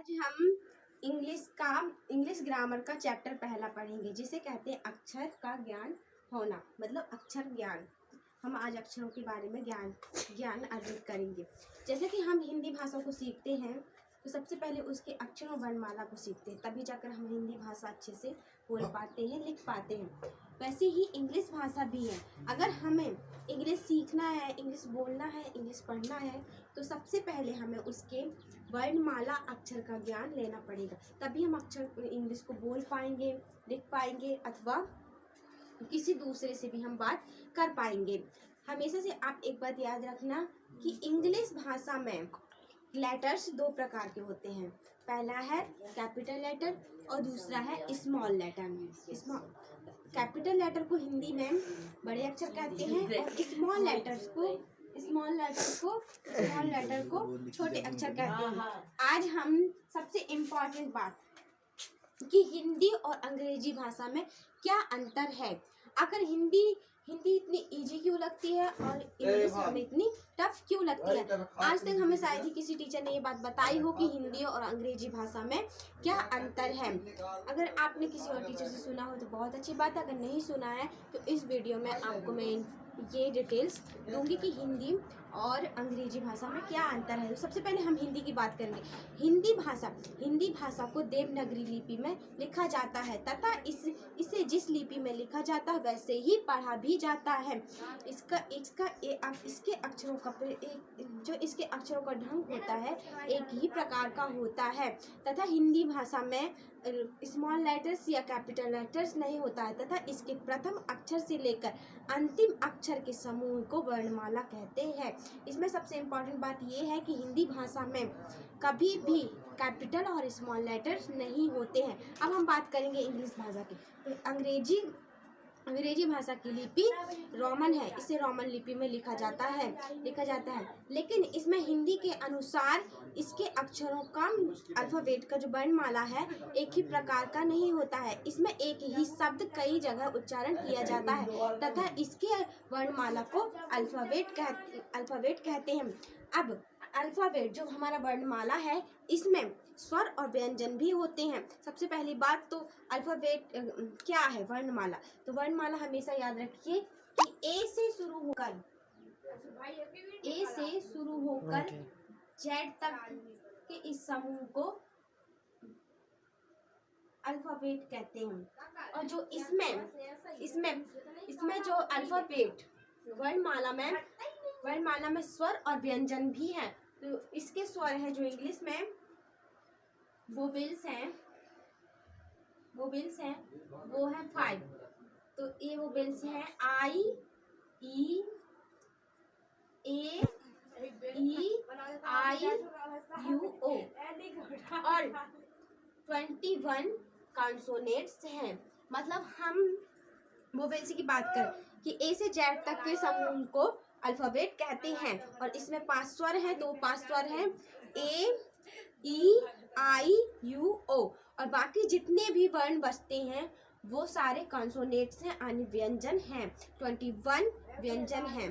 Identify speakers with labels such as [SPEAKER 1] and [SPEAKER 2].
[SPEAKER 1] आज हम English grammar का चैप्टर पहला पढ़ेंगे, जिसे कहते हैं अक्षर का ज्ञान होना, मतलब अक्षर ज्ञान। हम आज अक्षरों के बारे में ज्ञान अर्जित करेंगे। जैसे कि हम हिंदी भाषा को सीखते हैं तो सबसे पहले उसके अक्षरों वर्णमाला को सीखते हैं, तभी जाकर हम हिंदी भाषा अच्छे से बोल पाते हैं, लिख पाते हैं। वैसे ही इंग्लिश भाषा भी है। अगर हमें इंग्लिश सीखना है, इंग्लिश बोलना है, इंग्लिश पढ़ना है, तो सबसे पहले हमें उसके वर्णमाला अक्षर का ज्ञान लेना पड़ेगा, तभी हम अक्षर इंग्लिश को बोल पाएंगे, लिख पाएंगे, अथवा किसी दूसरे से भी हम बात कर पाएंगे। हमेशा से आप एक बात याद रखना कि इंग्लिश भाषा में लेटर्स दो प्रकार के होते हैं। पहला है कैपिटल लेटर और दूसरा है स्मॉल लेटर। कैपिटल लेटर को हिंदी में बड़े अक्षर कहते हैं और स्मॉल लेटर को छोटे अक्षर कहते हैं। आज हम सबसे इम्पोर्टेंट बात कि हिंदी और अंग्रेजी भाषा में क्या अंतर है। अगर हिंदी इतनी इजी क्यों लगती है और इंग्लिश हमें इतनी टफ क्यों लगती है। आज तक हमें शायद ही किसी टीचर ने ये बात बताई हो कि हिंदी और अंग्रेजी भाषा में क्या अंतर है। अगर आपने किसी और टीचर से सुना हो तो बहुत अच्छी बात है, अगर नहीं सुना है तो इस वीडियो में आपको मैं ये डिटेल्स दूंगी कि हिंदी और अंग्रेजी भाषा में क्या अंतर है। तो सबसे पहले हम हिंदी की बात करेंगे। हिंदी भाषा को देवनागरी लिपि में लिखा जाता है तथा इसे जिस लिपि में लिखा जाता है वैसे ही पढ़ा भी जाता है। इसके अक्षरों का ढंग होता है एक ही प्रकार का होता है तथा हिंदी भाषा में स्मॉल लेटर्स या कैपिटल लेटर्स नहीं होता है तथा इसके प्रथम अक्षर से लेकर अंतिम अक्षर के समूह को वर्णमाला कहते हैं। इसमें सबसे इम्पोर्टेंट बात यह है कि हिंदी भाषा में कभी भी कैपिटल और स्मॉल लेटर्स नहीं होते हैं। अब हम बात करेंगे इंग्लिश भाषा की। तो अंग्रेजी भाषा की लिपि रोमन है, इसे रोमन लिपि में लिखा जाता है। लेकिन इसमें हिंदी के अनुसार इसके अक्षरों का अल्फाबेट का जो वर्णमाला है एक ही प्रकार का नहीं होता है। इसमें एक ही शब्द कई जगह उच्चारण किया जाता है तथा इसके वर्णमाला को अल्फाबेट कहते हैं। अब अल्फाबेट जो हमारा वर्णमाला है इसमें स्वर और व्यंजन भी होते हैं। सबसे पहली बात तो अल्फाबेट क्या है वर्णमाला। तो वर्णमाला हमेशा याद रखिए कि ए से शुरू होकर जेड तक के इस समूह को अल्फाबेट कहते हैं। और जो इसमें जो अल्फाबेट वर्णमाला में स्वर और व्यंजन भी है। तो इसके स्वर हैं जो इंग्लिश में वोवेल्स हैं वो है 5। तो ये वोवेल्स हैं आई, ई, ए, आई, यू, ओ और 21 कॉन्सोनेंट्स हैं। मतलब हम वोवेल्स की बात करें कि ए से जेड तक के समूह को अल्फाबेट कहते हैं और इसमें 5 स्वर हैं, 5 स्वर हैं ए, ई, आई, यू, ओ और बाकी जितने भी वर्ण बचते हैं वो सारे कॉन्सोनेंट्स हैं, यानी व्यंजन हैं। 21 व्यंजन हैं।